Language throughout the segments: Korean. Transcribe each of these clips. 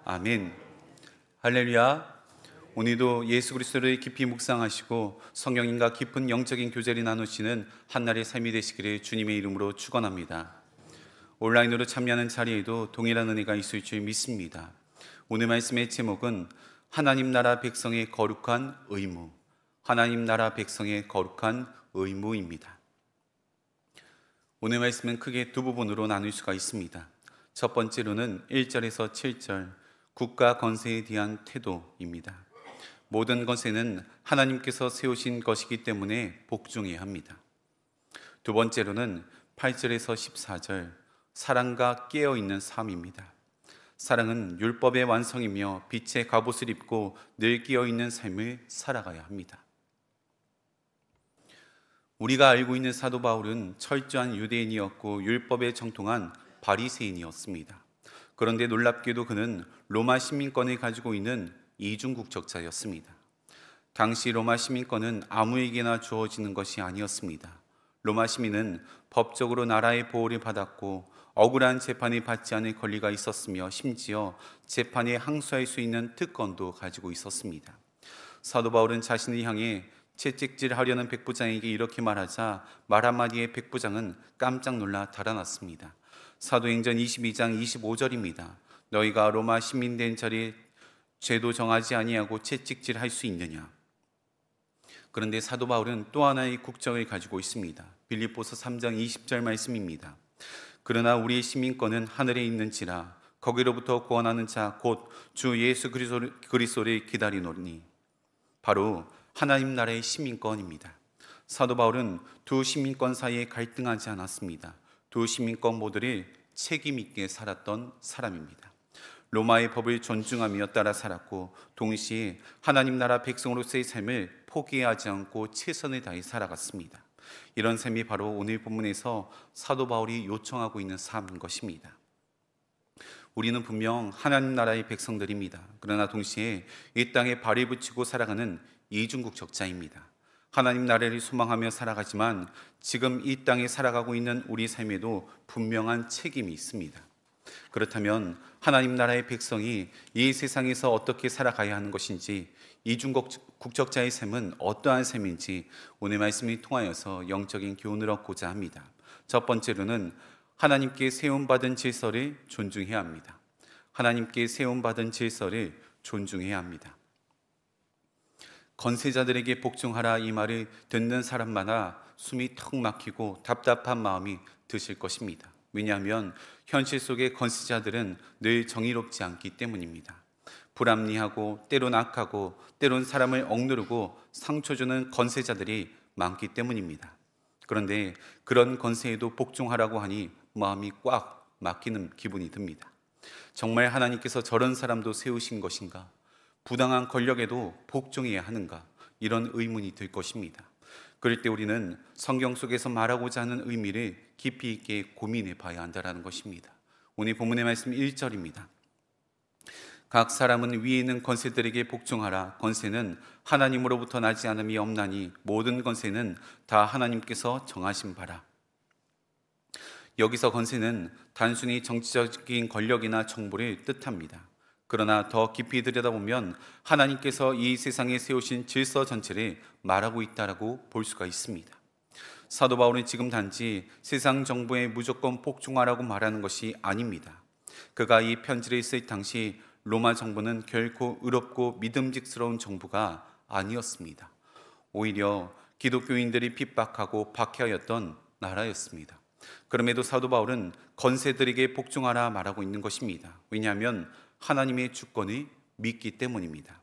아멘. 할렐루야. 오늘도 예수 그리스도를 깊이 묵상하시고 성령님과 깊은 영적인 교제를 나누시는 한날의 삶이 되시기를 주님의 이름으로 축원합니다. 온라인으로 참여하는 자리에도 동일한 은혜가 있을 줄 믿습니다. 오늘 말씀의 제목은 하나님 나라 백성의 거룩한 의무, 하나님 나라 백성의 거룩한 의무입니다. 오늘 말씀은 크게 두 부분으로 나눌 수가 있습니다. 첫 번째로는 1절에서 7절, 국가 건세에 대한 태도입니다. 모든 것에는 하나님께서 세우신 것이기 때문에 복종해야 합니다. 두 번째로는 8절에서 14절, 사랑과 깨어있는 삶입니다. 사랑은 율법의 완성이며 빛의 갑옷을 입고 늘 깨어있는 삶을 살아가야 합니다. 우리가 알고 있는 사도 바울은 철저한 유대인이었고 율법에 정통한 바리새인이었습니다. 그런데 놀랍게도 그는 로마 시민권을 가지고 있는 이중국적자였습니다. 당시 로마 시민권은 아무에게나 주어지는 것이 아니었습니다. 로마 시민은 법적으로 나라의 보호를 받았고 억울한 재판을 받지 않을 권리가 있었으며 심지어 재판에 항소할 수 있는 특권도 가지고 있었습니다. 사도 바울은 자신을 향해 채찍질하려는 백부장에게 이렇게 말하자 말 한마디에 백부장은 깜짝 놀라 달아났습니다. 사도행전 22장 25절입니다. 너희가 로마 시민 된 자리에 죄도 정하지 아니하고 채찍질할 수 있느냐? 그런데 사도 바울은 또 하나의 국적을 가지고 있습니다. 빌립보서 3장 20절 말씀입니다. 그러나 우리의 시민권은 하늘에 있는지라 거기로부터 구원하는 자 곧 주 예수 그리스도를 기다리노니, 바로 하나님 나라의 시민권입니다. 사도 바울은 두 시민권 사이에 갈등하지 않았습니다. 두 시민권 모두를 책임 있게 살았던 사람입니다. 로마의 법을 존중하며 따라 살았고 동시에 하나님 나라 백성으로서의 삶을 포기하지 않고 최선을 다해 살아갔습니다. 이런 삶이 바로 오늘 본문에서 사도 바울이 요청하고 있는 삶인 것입니다. 우리는 분명 하나님 나라의 백성들입니다. 그러나 동시에 이 땅에 발을 붙이고 살아가는 이중국적자입니다. 하나님 나라를 소망하며 살아가지만 지금 이 땅에 살아가고 있는 우리 삶에도 분명한 책임이 있습니다. 그렇다면 하나님 나라의 백성이 이 세상에서 어떻게 살아가야 하는 것인지, 이중국적자의 삶은 어떠한 삶인지 오늘 말씀을 통하여서 영적인 교훈을 얻고자 합니다. 첫 번째로는 하나님께 세움받은 질서를 존중해야 합니다. 하나님께 세움받은 질서를 존중해야 합니다. 건세자들에게 복종하라, 이 말을 듣는 사람마다 숨이 턱 막히고 답답한 마음이 드실 것입니다. 왜냐하면 현실 속의 건세자들은 늘 정의롭지 않기 때문입니다. 불합리하고 때론 악하고 때론 사람을 억누르고 상처 주는 건세자들이 많기 때문입니다. 그런데 그런 건세에도 복종하라고 하니 마음이 꽉 막히는 기분이 듭니다. 정말 하나님께서 저런 사람도 세우신 것인가? 부당한 권력에도 복종해야 하는가? 이런 의문이 들 것입니다. 그럴 때 우리는 성경 속에서 말하고자 하는 의미를 깊이 있게 고민해 봐야 한다는 것입니다. 오늘 본문의 말씀 1절입니다. 각 사람은 위에 있는 권세들에게 복종하라. 권세는 하나님으로부터 나지 않음이 없나니 모든 권세는 다 하나님께서 정하신 바라. 여기서 권세는 단순히 정치적인 권력이나 정보를 뜻합니다. 그러나 더 깊이 들여다보면 하나님께서 이 세상에 세우신 질서 전체를 말하고 있다라고 볼 수가 있습니다. 사도 바울은 지금 단지 세상 정부에 무조건 복종하라고 말하는 것이 아닙니다. 그가 이 편지를 쓸 당시 로마 정부는 결코 의롭고 믿음직스러운 정부가 아니었습니다. 오히려 기독교인들이 핍박하고 박해하였던 나라였습니다. 그럼에도 사도 바울은 건세들에게 복종하라 말하고 있는 것입니다. 왜냐하면 하나님의 주권을 믿기 때문입니다.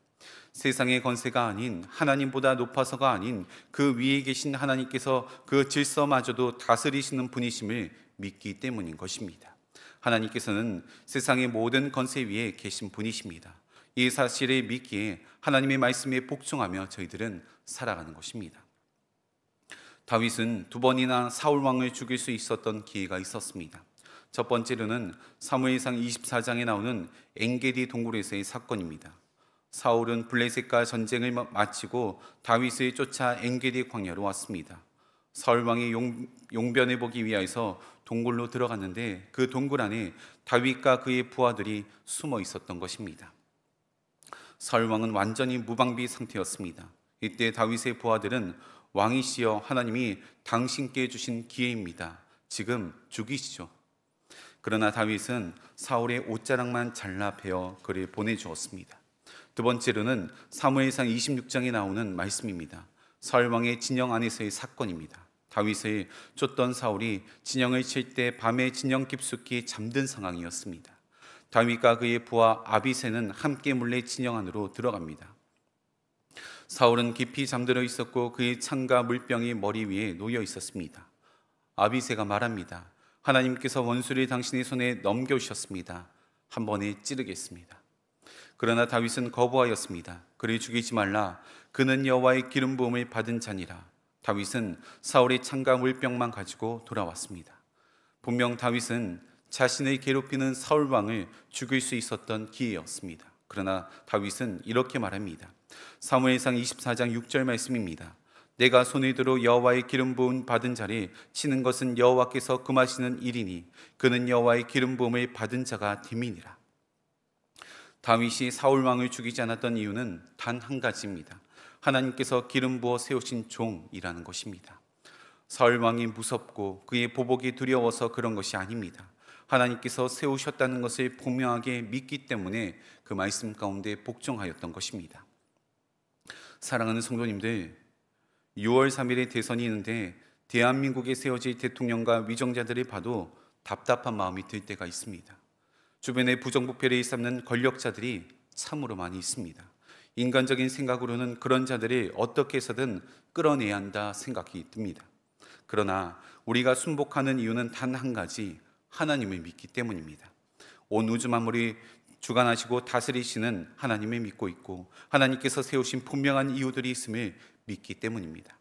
세상의 권세가 아닌, 하나님보다 높아서가 아닌 그 위에 계신 하나님께서 그 질서마저도 다스리시는 분이심을 믿기 때문인 것입니다. 하나님께서는 세상의 모든 권세 위에 계신 분이십니다. 이 사실을 믿기에 하나님의 말씀에 복종하며 저희들은 살아가는 것입니다. 다윗은 두 번이나 사울 왕을 죽일 수 있었던 기회가 있었습니다. 첫 번째로는 사무엘상 24장에 나오는 엔게디 동굴에서의 사건입니다. 사울은 블레셋과 전쟁을 마치고 다윗을 쫓아 엔게디 광야로 왔습니다. 사울 왕이 용변해 보기 위해서 동굴로 들어갔는데 그 동굴 안에 다윗과 그의 부하들이 숨어 있었던 것입니다. 사울 왕은 완전히 무방비 상태였습니다. 이때 다윗의 부하들은 왕이시여 하나님이 당신께 주신 기회입니다. 지금 죽이시죠. 그러나 다윗은 사울의 옷자락만 잘라 베어 그를 보내주었습니다. 두 번째로는 사무엘상 26장에 나오는 말씀입니다. 사울 왕의 진영 안에서의 사건입니다. 다윗을 쫓던 사울이 진영을 칠 때 밤에 진영 깊숙이 잠든 상황이었습니다. 다윗과 그의 부하 아비새는 함께 몰래 진영 안으로 들어갑니다. 사울은 깊이 잠들어 있었고 그의 창과 물병이 머리 위에 놓여 있었습니다. 아비새가 말합니다. 하나님께서 원수를 당신의 손에 넘겨주셨습니다. 한 번에 찌르겠습니다. 그러나 다윗은 거부하였습니다. 그를 죽이지 말라. 그는 여호와의 기름 부음을 받은 자니라. 다윗은 사울의 창과 물병만 가지고 돌아왔습니다. 분명 다윗은 자신을 괴롭히는 사울 왕을 죽일 수 있었던 기회였습니다. 그러나 다윗은 이렇게 말합니다. 사무엘상 24장 6절 말씀입니다. 내가 손을 들어 여호와의 기름 부음 받은 자를 치는 것은 여호와께서 금하시는 일이니 그는 여호와의 기름 부음을 받은 자가 됨이니라. 다윗이 사울 왕을 죽이지 않았던 이유는 단 한 가지입니다. 하나님께서 기름 부어 세우신 종이라는 것입니다. 사울 왕이 무섭고 그의 보복이 두려워서 그런 것이 아닙니다. 하나님께서 세우셨다는 것을 분명하게 믿기 때문에 그 말씀 가운데 복종하였던 것입니다. 사랑하는 성도님들, 6월 3일에 대선이 있는데 대한민국에 세워질 대통령과 위정자들을 봐도 답답한 마음이 들 때가 있습니다. 주변에 부정부패를 일삼는 권력자들이 참으로 많이 있습니다. 인간적인 생각으로는 그런 자들을 어떻게 해서든 끌어내야 한다 생각이 듭니다. 그러나 우리가 순복하는 이유는 단 한 가지, 하나님을 믿기 때문입니다. 온 우주 만물이 주관하시고 다스리시는 하나님을 믿고 있고 하나님께서 세우신 분명한 이유들이 있음을 믿기 때문입니다.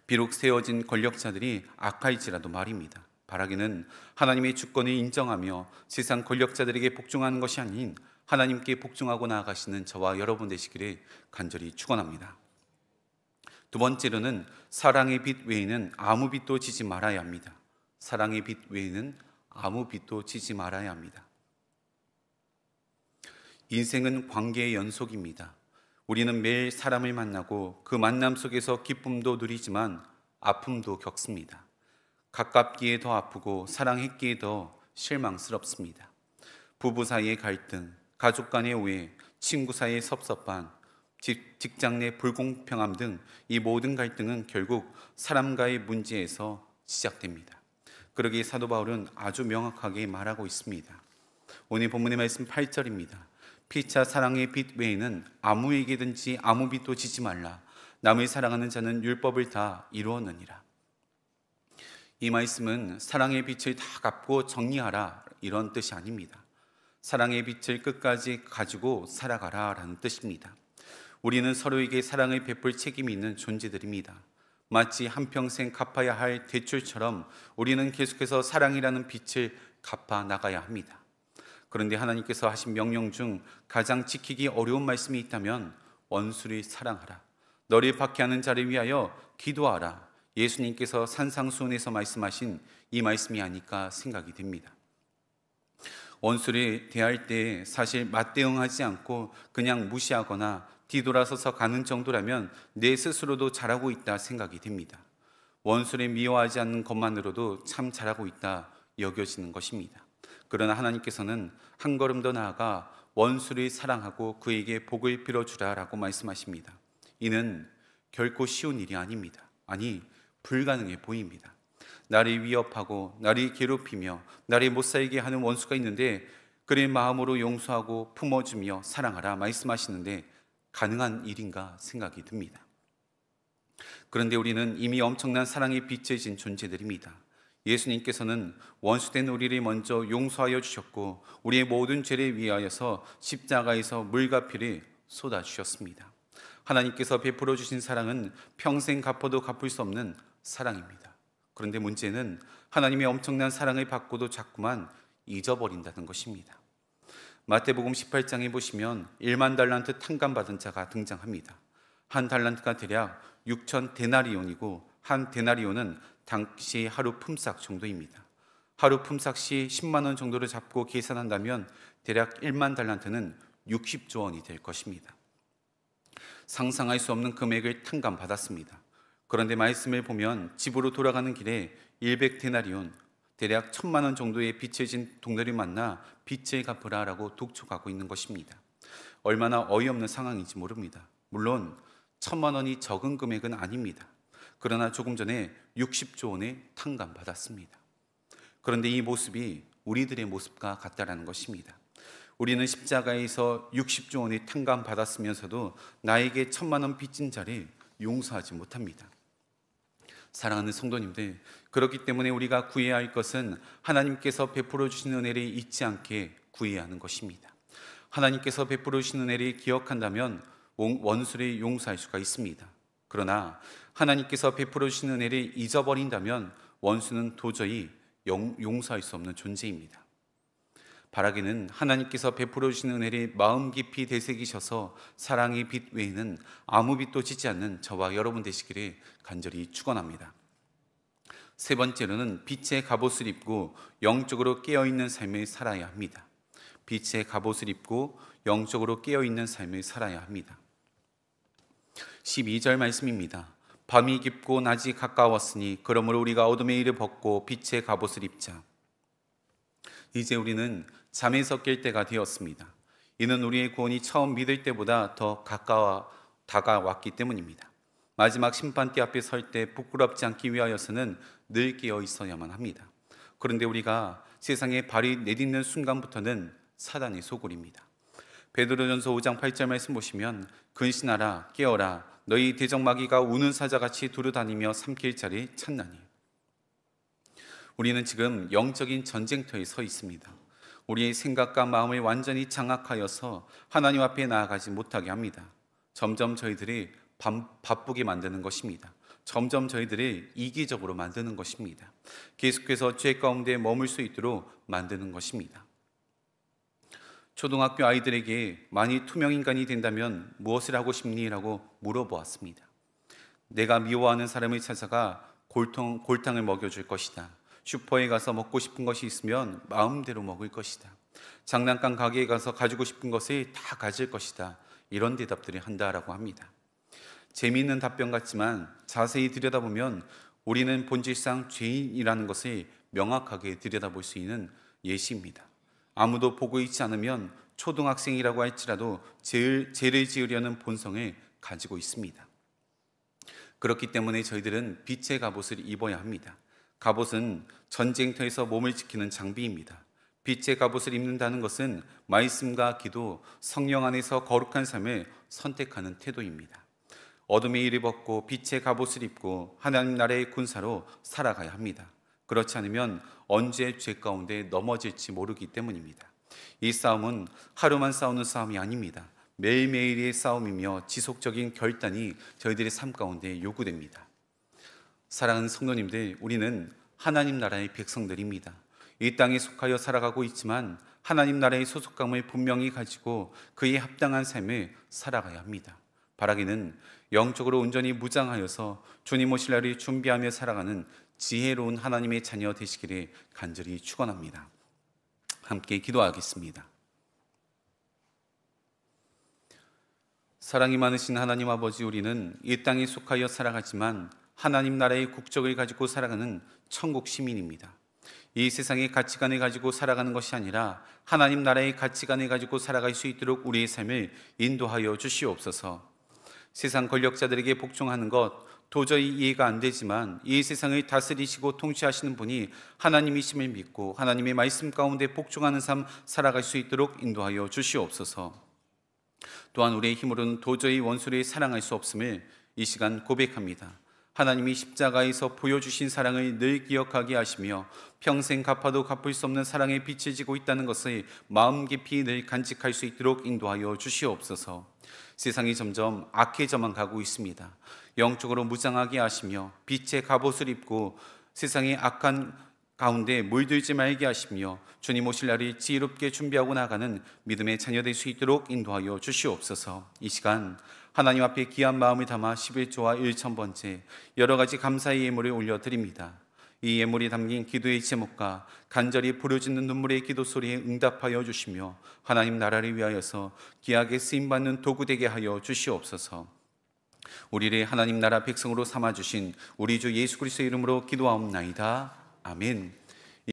비록 세워진 권력자들이 악할지라도 말입니다. 바라기는 하나님의 주권을 인정하며 세상 권력자들에게 복종하는 것이 아닌 하나님께 복종하고 나아가시는 저와 여러분 되시기를 간절히 축원합니다. 두 번째로는 사랑의 빛 외에는 아무 빛도 지지 말아야 합니다. 사랑의 빛 외에는 아무 빛도 지지 말아야 합니다. 인생은 관계의 연속입니다. 우리는 매일 사람을 만나고 그 만남 속에서 기쁨도 누리지만 아픔도 겪습니다. 가깝기에 더 아프고 사랑했기에 더 실망스럽습니다. 부부 사이의 갈등, 가족 간의 오해, 친구 사이의 섭섭함, 직장 내 불공평함 등 이 모든 갈등은 결국 사람과의 문제에서 시작됩니다. 그러기에 사도 바울은 아주 명확하게 말하고 있습니다. 오늘 본문의 말씀 8절입니다. 피차 사랑의 빛 외에는 아무에게든지 아무 빛도 지지 말라. 남을 사랑하는 자는 율법을 다 이루었느니라. 이 말씀은 사랑의 빛을 다 갚고 정리하라 이런 뜻이 아닙니다. 사랑의 빛을 끝까지 가지고 살아가라 라는 뜻입니다. 우리는 서로에게 사랑을 베풀 책임이 있는 존재들입니다. 마치 한평생 갚아야 할 대출처럼 우리는 계속해서 사랑이라는 빛을 갚아 나가야 합니다. 그런데 하나님께서 하신 명령 중 가장 지키기 어려운 말씀이 있다면 원수를 사랑하라. 너를 박해하는 자를 위하여 기도하라. 예수님께서 산상수훈에서 말씀하신 이 말씀이 아닐까 생각이 됩니다. 원수를 대할 때 사실 맞대응하지 않고 그냥 무시하거나 뒤돌아서서 가는 정도라면 내 스스로도 잘하고 있다 생각이 됩니다. 원수를 미워하지 않는 것만으로도 참 잘하고 있다 여겨지는 것입니다. 그러나 하나님께서는 한 걸음 더 나아가 원수를 사랑하고 그에게 복을 빌어주라 라고 말씀하십니다. 이는 결코 쉬운 일이 아닙니다. 아니, 불가능해 보입니다. 나를 위협하고 나를 괴롭히며 나를 못살게 하는 원수가 있는데 그를 마음으로 용서하고 품어주며 사랑하라 말씀하시는데 가능한 일인가 생각이 듭니다. 그런데 우리는 이미 엄청난 사랑의 빛을 진 존재들입니다. 예수님께서는 원수된 우리를 먼저 용서하여 주셨고 우리의 모든 죄를 위하여서 십자가에서 물과 피를 쏟아주셨습니다. 하나님께서 베풀어 주신 사랑은 평생 갚아도 갚을 수 없는 사랑입니다. 그런데 문제는 하나님의 엄청난 사랑을 받고도 자꾸만 잊어버린다는 것입니다. 마태복음 18장에 보시면 1만 달란트 탕감받은 자가 등장합니다. 한 달란트가 대략 6천 데나리온이고 한 데나리온은 당시 하루 품삯 정도입니다. 하루 품삯이 10만 원 정도로 잡고 계산한다면 대략 1만 달란트는 60조 원이 될 것입니다. 상상할 수 없는 금액을 탕감받았습니다. 그런데 말씀을 보면 집으로 돌아가는 길에 100데나리온, 대략 1,000만 원 정도의 빚을 진 동료를 만나 빚을 갚으라라고 독촉하고 있는 것입니다. 얼마나 어이없는 상황인지 모릅니다. 물론 1,000만 원이 적은 금액은 아닙니다. 그러나 조금 전에 60조 원의 탕감받았습니다. 그런데 이 모습이 우리들의 모습과 같다라는 것입니다. 우리는 십자가에서 60조 원의 탕감받았으면서도 나에게 1,000만 원 빚진 자를 용서하지 못합니다. 사랑하는 성도님들, 그렇기 때문에 우리가 구해야 할 것은 하나님께서 베풀어 주신 은혜를 잊지 않게 구해야 하는 것입니다. 하나님께서 베풀어 주신 은혜를 기억한다면 원수를 용서할 수가 있습니다. 그러나 하나님께서 베풀어 주신 은혜를 잊어버린다면 원수는 도저히 용서할 수 없는 존재입니다. 바라기는 하나님께서 베풀어 주신 은혜를 마음 깊이 되새기셔서 사랑의 빛 외에는 아무 빛도 지지 않는 저와 여러분 되시기를 간절히 축원합니다. 세 번째로는 빛의 갑옷을 입고 영적으로 깨어있는 삶을 살아야 합니다. 빛의 갑옷을 입고 영적으로 깨어있는 삶을 살아야 합니다. 12절 말씀입니다. 밤이 깊고 낮이 가까웠으니 그러므로 우리가 어둠의 일을 벗고 빛의 갑옷을 입자. 이제 우리는 잠에서 깰 때가 되었습니다. 이는 우리의 구원이 처음 믿을 때보다 더 다가왔기 때문입니다. 마지막 심판대 앞에 설 때 부끄럽지 않기 위하여서는 늘 깨어 있어야만 합니다. 그런데 우리가 세상에 발이 내딛는 순간부터는 사단의 소굴입니다. 베드로전서 5장 8절 말씀 보시면 근신하라 깨어라 너희 대적마귀가 우는 사자같이 두루다니며 삼킬 자리 찾나니. 우리는 지금 영적인 전쟁터에 서 있습니다. 우리의 생각과 마음을 완전히 장악하여서 하나님 앞에 나아가지 못하게 합니다. 점점 저희들이 바쁘게 만드는 것입니다. 점점 저희들을 이기적으로 만드는 것입니다. 계속해서 죄 가운데 머물 수 있도록 만드는 것입니다. 초등학교 아이들에게 만일 투명인간이 된다면 무엇을 하고 싶니? 라고 물어보았습니다. 내가 미워하는 사람을 찾아가 골탕을 먹여줄 것이다. 슈퍼에 가서 먹고 싶은 것이 있으면 마음대로 먹을 것이다. 장난감 가게에 가서 가지고 싶은 것을 다 가질 것이다. 이런 대답들을 한다라고 합니다. 재미있는 답변 같지만 자세히 들여다보면 우리는 본질상 죄인이라는 것을 명확하게 들여다볼 수 있는 예시입니다. 아무도 보고 있지 않으면 초등학생이라고 할지라도 죄를 지으려는 본성을 가지고 있습니다. 그렇기 때문에 저희들은 빛의 갑옷을 입어야 합니다. 갑옷은 전쟁터에서 몸을 지키는 장비입니다. 빛의 갑옷을 입는다는 것은 말씀과 기도, 성령 안에서 거룩한 삶을 선택하는 태도입니다. 어둠의 일을 벗고 빛의 갑옷을 입고 하나님 나라의 군사로 살아가야 합니다. 그렇지 않으면 언제 죄 가운데 넘어질지 모르기 때문입니다. 이 싸움은 하루만 싸우는 싸움이 아닙니다. 매일매일의 싸움이며 지속적인 결단이 저희들의 삶 가운데 요구됩니다. 사랑하는 성도님들, 우리는 하나님 나라의 백성들입니다. 이 땅에 속하여 살아가고 있지만 하나님 나라의 소속감을 분명히 가지고 그에 합당한 삶을 살아가야 합니다. 바라기는 영적으로 온전히 무장하여서 주님 오실 날을 준비하며 살아가는 지혜로운 하나님의 자녀 되시기를 간절히 축원합니다. 함께 기도하겠습니다. 사랑이 많으신 하나님 아버지, 우리는 이 땅에 속하여 살아가지만 하나님 나라의 국적을 가지고 살아가는 천국 시민입니다. 이 세상의 가치관을 가지고 살아가는 것이 아니라 하나님 나라의 가치관을 가지고 살아갈 수 있도록 우리의 삶을 인도하여 주시옵소서. 세상 권력자들에게 복종하는 것 도저히 이해가 안 되지만 이 세상을 다스리시고 통치하시는 분이 하나님이심을 믿고 하나님의 말씀 가운데 복종하는 삶 살아갈 수 있도록 인도하여 주시옵소서. 또한 우리의 힘으로는 도저히 원수를 사랑할 수 없음을 이 시간 고백합니다. 하나님이 십자가에서 보여주신 사랑을 늘 기억하게 하시며 평생 갚아도 갚을 수 없는 사랑의 빛을 지고 있다는 것을 마음 깊이 늘 간직할 수 있도록 인도하여 주시옵소서. 세상이 점점 악해져만 가고 있습니다. 영적으로 무장하게 하시며 빛의 갑옷을 입고 세상의 악한 가운데 물들지 말게 하시며 주님 오실 날이 지혜롭게 준비하고 나가는 믿음의 자녀 될 수 있도록 인도하여 주시옵소서. 이 시간 하나님 앞에 귀한 마음을 담아 11조와 1,000번째 여러 가지 감사의 예물을 올려드립니다. 이 예물이 담긴 기도의 제목과 간절히 부르짖는 눈물의 기도 소리에 응답하여 주시며 하나님 나라를 위하여서 귀하게 쓰임받는 도구 되게 하여 주시옵소서. 우리를 하나님 나라 백성으로 삼아주신 우리 주 예수 그리스도의 이름으로 기도하옵나이다. 아멘.